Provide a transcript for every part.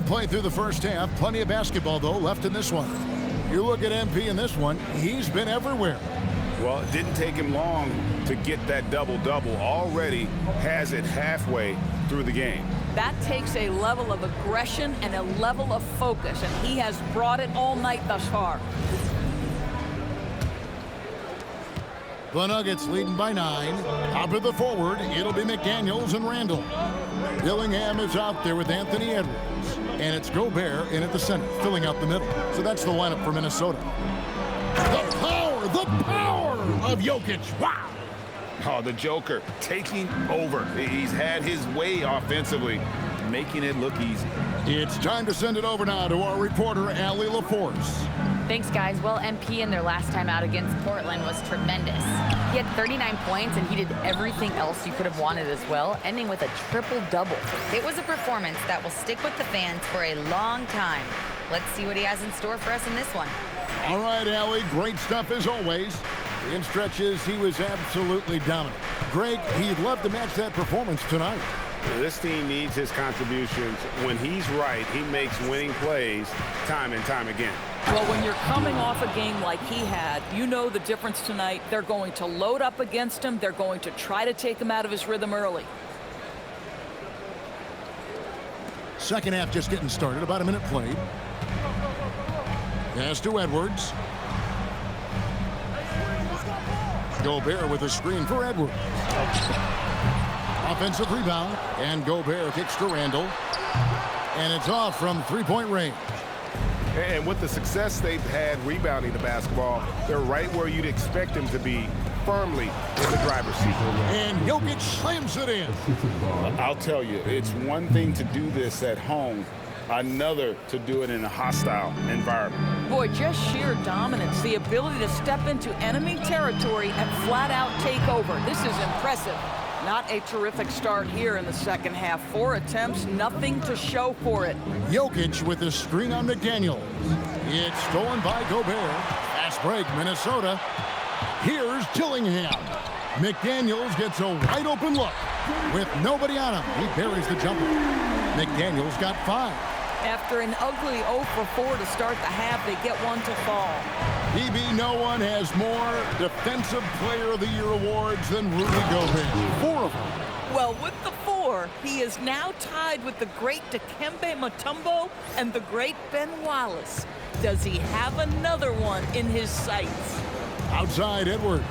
Great play through the first half. Plenty of basketball, though, left in this one. You look at MP in this one, he's been everywhere. Well, it didn't take him long to get that double-double. Already has it halfway through the game. That takes a level of aggression and a level of focus, and he has brought it all night thus far. The Nuggets leading by 9. Top of the forward, it'll be McDaniels and Randall. Dillingham is out there with Anthony Edwards. And it's Gobert in at the center, filling out the middle. So that's the lineup for Minnesota. The power of Jokic. Wow. Oh, the Joker taking over. He's had his way offensively, making it look easy. It's time to send it over now to our reporter, Allie LaForce. Thanks, guys. Well, MP in their last time out against Portland was tremendous. He had 39 points, and he did everything else you could have wanted as well, ending with a triple-double. It was a performance that will stick with the fans for a long time. Let's see what he has in store for us in this one. All right, Allie, great stuff as always. In stretches, he was absolutely dominant. Greg, he'd love to match that performance tonight. This team needs his contributions. When he's right, he makes winning plays time and time again. Well, when you're coming off a game like he had, you know the difference tonight. They're going to load up against him. They're going to try to take him out of his rhythm early. Second half just getting started. About a minute played. Pass to Edwards. Gobert with a screen for Edwards. Offensive rebound. And Gobert kicks to Randall. And it's off from three-point range. And with the success they've had rebounding the basketball, they're right where you'd expect them to be, firmly in the driver's seat. And Jokic slams it in. I'll tell you, it's one thing to do this at home, another to do it in a hostile environment. Boy, just sheer dominance, the ability to step into enemy territory and flat out take over. This is impressive. Not a terrific start here in the second half. 4 attempts, nothing to show for it. Jokic with the screen on McDaniels. It's stolen by Gobert. Fast break, Minnesota. Here's Dillingham. McDaniels gets a wide open look. With nobody on him, he buries the jumper. McDaniels got 5. After an ugly 0 for 4 to start the half, they get one to fall. PB, no one has more Defensive Player of the Year awards than Rudy Gobert. 4 of them. Well, with the 4, he is now tied with the great Dikembe Mutombo and the great Ben Wallace. Does he have another one in his sights? Outside Edwards.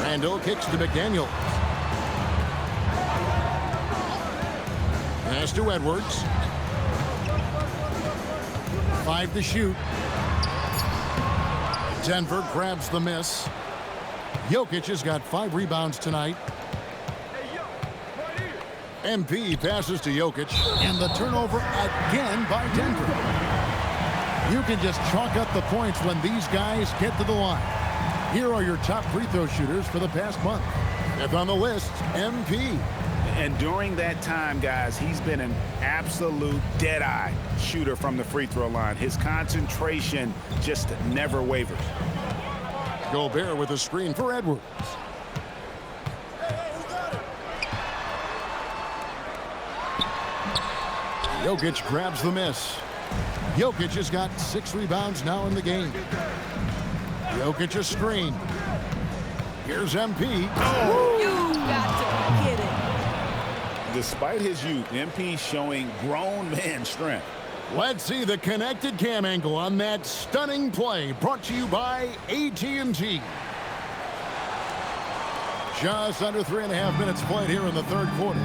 Randall kicks to McDaniels. Pass to Edwards. 5 to shoot. Denver grabs the miss. Jokic has got 5 rebounds tonight. MP passes to Jokic, and the turnover again by Denver. You can just chalk up the points when these guys get to the line. Here are your top free throw shooters for the past month. Fifth on the list, MP. And during that time, guys, he's been an absolute dead-eye shooter from the free throw line. His concentration just never wavers. Gobert with a screen for Edwards. Jokic grabs the miss. Jokic has got 6 rebounds now in the game. Jokic a screen. Here's MP. Oh. You got to be kidding. Despite his youth, MP showing grown man strength. Let's see the connected cam angle on that stunning play, brought to you by AT&T. Just under 3.5 minutes played here in the third quarter.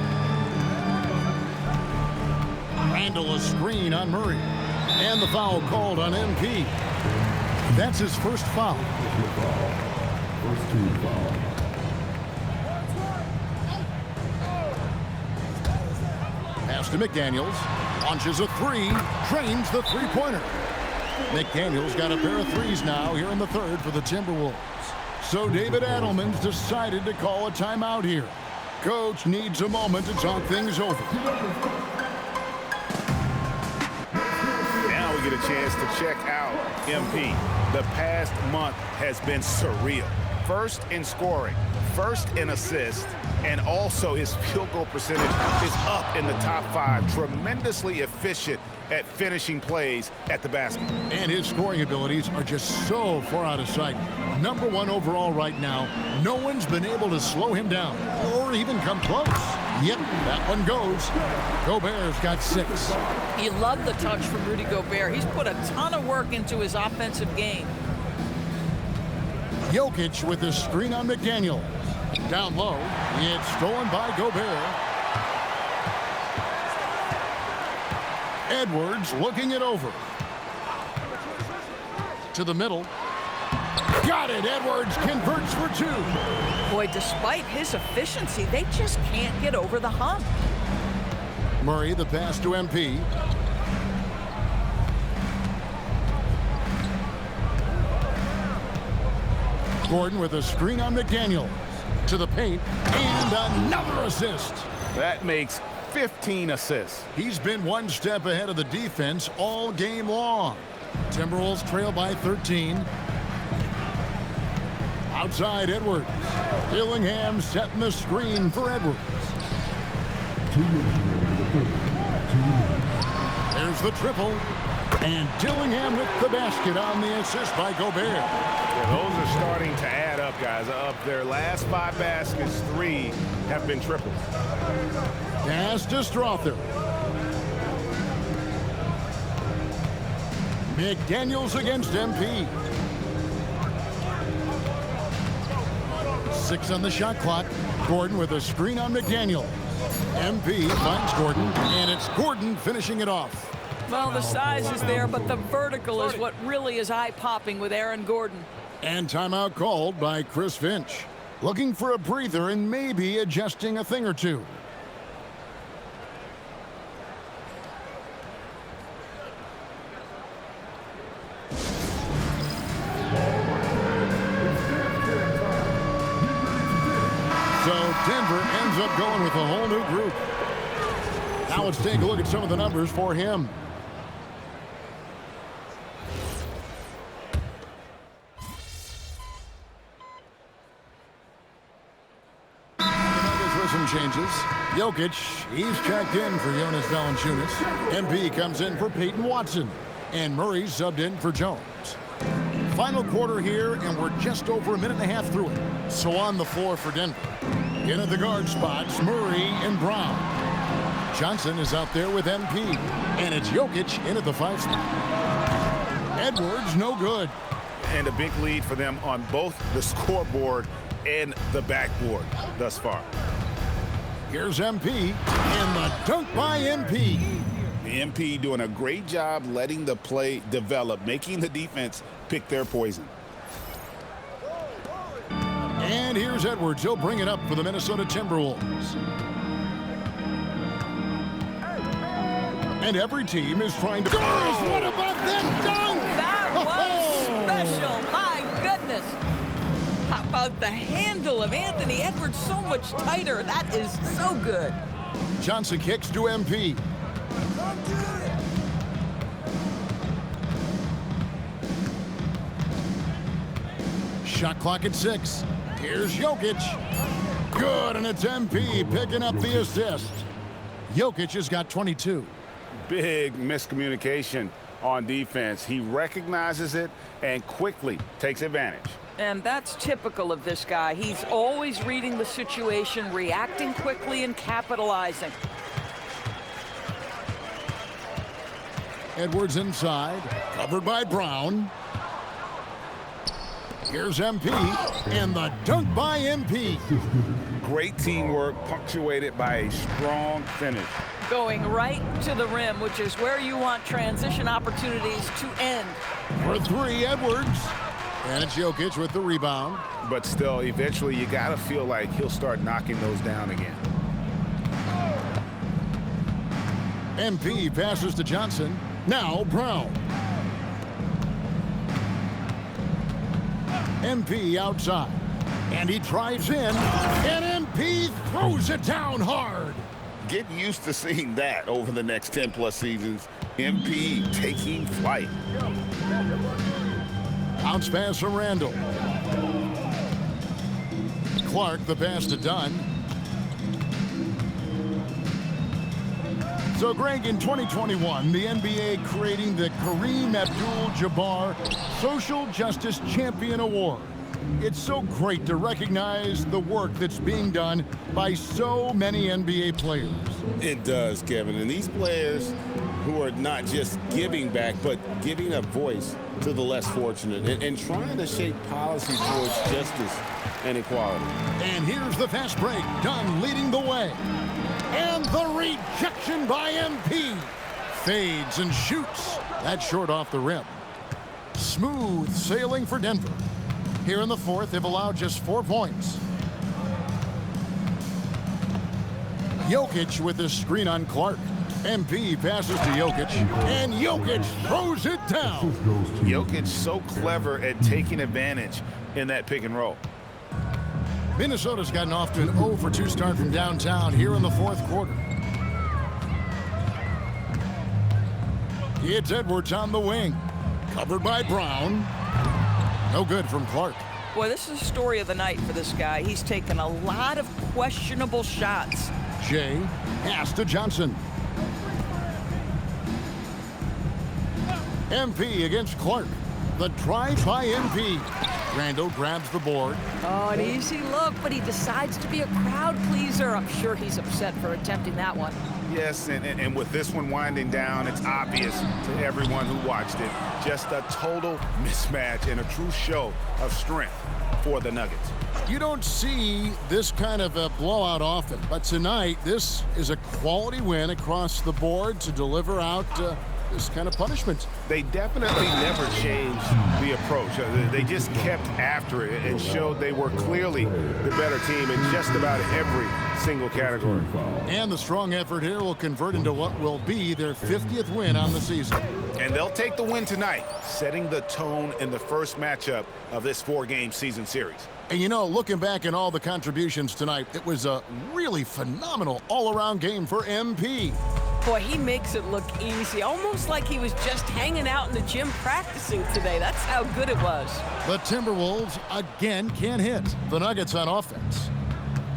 Randall a screen on Murray. And the foul called on MP. That's his first foul. First team foul. Pass to McDaniels. Launches a 3. Drains the three-pointer. McDaniels got a pair of 3s now here in the third for the Timberwolves. So David Adelman's decided to call a timeout here. Coach needs a moment to talk things over. Now we get a chance to check out MP. The past month has been surreal. First in scoring, first in assists, and also his field goal percentage is up in the top 5. Tremendously efficient at finishing plays at the basket. And his scoring abilities are just so far out of sight. #1 overall right now. No one's been able to slow him down or even come close. Yep, that one goes. Gobert's got 6. You love the touch from Rudy Gobert. He's put a ton of work into his offensive game. Jokic with the screen on McDaniels. Down low, it's stolen by Gobert. Edwards looking it over. To the middle. Got it. Edwards converts for 2. Boy, despite his efficiency, they just can't get over the hump. Murray, the pass to MP. Gordon with a screen on McDaniels. To the paint, and another assist. That makes 15 assists. He's been one step ahead of the defense all game long. Timberwolves trail by 13. Outside Edwards. Dillingham setting the screen for Edwards. There's the triple. And Dillingham with the basket on the assist by Gobert. Yeah, those are starting to add up, guys. Up their last 5 baskets, 3 have been triples. Pass to Strother. McDaniels against MP. 6 on the shot clock. Gordon with a screen on McDaniels. MP finds Gordon, and it's Gordon finishing it off. Well, the size is there, but the vertical is what really is eye-popping with Aaron Gordon. And timeout called by Chris Finch. Looking for a breather and maybe adjusting a thing or two. So Denver ends up going with a whole new group. Now let's take a look at some of the numbers for him. Some changes. Jokic, he's checked in for Jonas Valanciunas. MP comes in for Peyton Watson. And Murray subbed in for Jones. Final quarter here, and we're just over a minute and a half through it. So on the floor for Denver. In at the guard spots, Murray and Brown. Johnson is out there with MP. And it's Jokic in at the 5 spot. Edwards, no good. And a big lead for them on both the scoreboard and the backboard thus far. Here's MP, and the dunk by MP. The MP doing a great job letting the play develop, making the defense pick their poison. And here's Edwards. He'll bring it up for the Minnesota Timberwolves. And every team is trying to... Girls, what about that dunk? That was special. My goodness. How about the handle of Anthony Edwards? So much tighter. That is so good. Johnson kicks to MP. Shot clock at 6. Here's Jokic. Good, and it's MP picking up the assist. Jokic has got 22. Big miscommunication on defense. He recognizes it and quickly takes advantage. And that's typical of this guy. He's always reading the situation, reacting quickly, and capitalizing. Edwards inside, covered by Brown. Here's MP, and the dunk by MP. Great teamwork punctuated by a strong finish. Going right to the rim, which is where you want transition opportunities to end. For 3, Edwards. And it's Jokic with the rebound. But still, eventually, you got to feel like he'll start knocking those down again. MP passes to Johnson. Now Brown. MP outside. And he drives in. And MP throws it down hard. Get used to seeing that over the next 10-plus seasons. MP taking flight. Bounce pass from Randall. Clark, the pass to Dunn. So, Greg, in 2021, the NBA creating the Kareem Abdul-Jabbar Social Justice Champion Award. It's so great to recognize the work that's being done by so many NBA players. It does, Kevin. And these players who are not just giving back, but giving a voice to the less fortunate and trying to shape policy towards justice and equality. And here's the fast break. Dunn leading the way. And the rejection by MP. Fades and shoots. That's short off the rim. Smooth sailing for Denver. Here in the fourth, they've allowed just 4 points. Jokic with the screen on Clark. MP passes to Jokic, and Jokic throws it down. Jokic so clever at taking advantage in that pick and roll. Minnesota's gotten off to an 0 for 2 start from downtown here in the fourth quarter. It's Edwards on the wing. Covered by Brown. No good from Clark. Boy, this is the story of the night for this guy. He's taken a lot of questionable shots. Jay pass to Johnson. MP against Clark. The drive by MP. Randall grabs the board. Oh, an easy look, but he decides to be a crowd pleaser. I'm sure he's upset for attempting that one. Yes, and with this one winding down, it's obvious to everyone who watched it. Just a total mismatch and a true show of strength for the Nuggets. You don't see this kind of a blowout often, but tonight this is a quality win across the board to deliver out this kind of punishment. They definitely never changed the approach. They just kept after it and showed they were clearly the better team in just about every single category. And the strong effort here will convert into what will be their 50th win on the season. And they'll take the win tonight, setting the tone in the first matchup of this 4-game season series. And you know, looking back at all the contributions tonight, it was a really phenomenal all-around game for MP. Boy, he makes it look easy, almost like he was just hanging out in the gym practicing today. That's how good it was. The Timberwolves again can't hit the Nuggets on offense.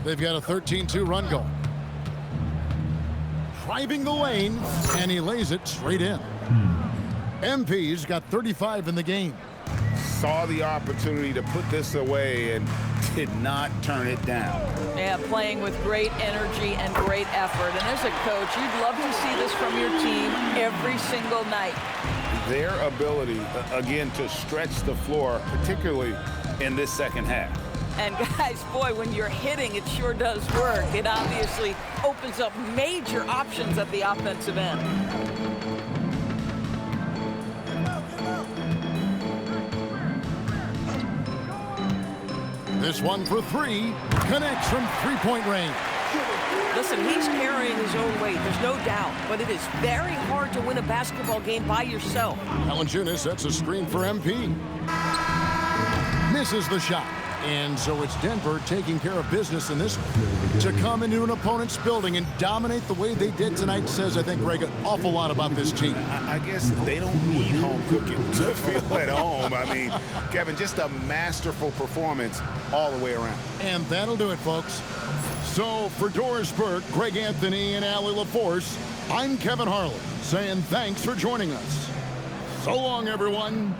They've got a 13-2 run going. Driving the lane, and he lays it straight in. MP's got 35 in the game. Saw the opportunity to put this away and did not turn it down. Yeah, playing with great energy and great effort. And as a coach, you'd love to see this from your team every single night. Their ability, again, to stretch the floor, particularly in this second half. And guys, boy, when you're hitting, it sure does work. It obviously opens up major options at the offensive end. This one for 3, connects from 3-point range. Listen, he's carrying his own weight, there's no doubt, but it is very hard to win a basketball game by yourself. Valanciunas sets a screen for MP. Misses the shot. And so it's Denver taking care of business in this. To come into an opponent's building and dominate the way they did tonight says, I think, Greg, an awful lot about this team. I guess they don't need home cooking to feel at home. I mean, Kevin, just a masterful performance all the way around. And that'll do it, folks. So for Doris Burke, Greg Anthony, and Allie LaForce, I'm Kevin Harlan saying thanks for joining us. So long, everyone.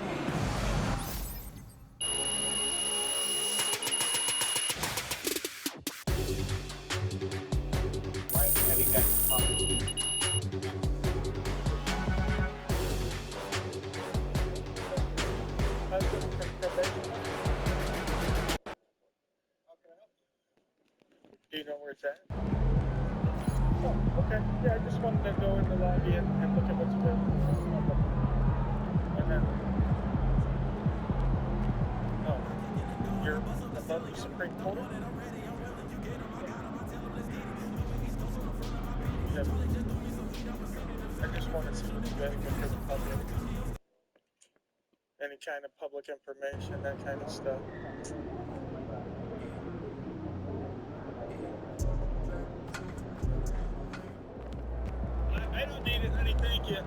Do you know where it's at? Oh, okay. Yeah, I just wanted to go in the lobby and look at what's available. And then, oh, you're above the Supreme Court? Yeah. I just want to see what you have for the public. Any kind of public information, that kind of stuff. I don't need it, honey, thank you.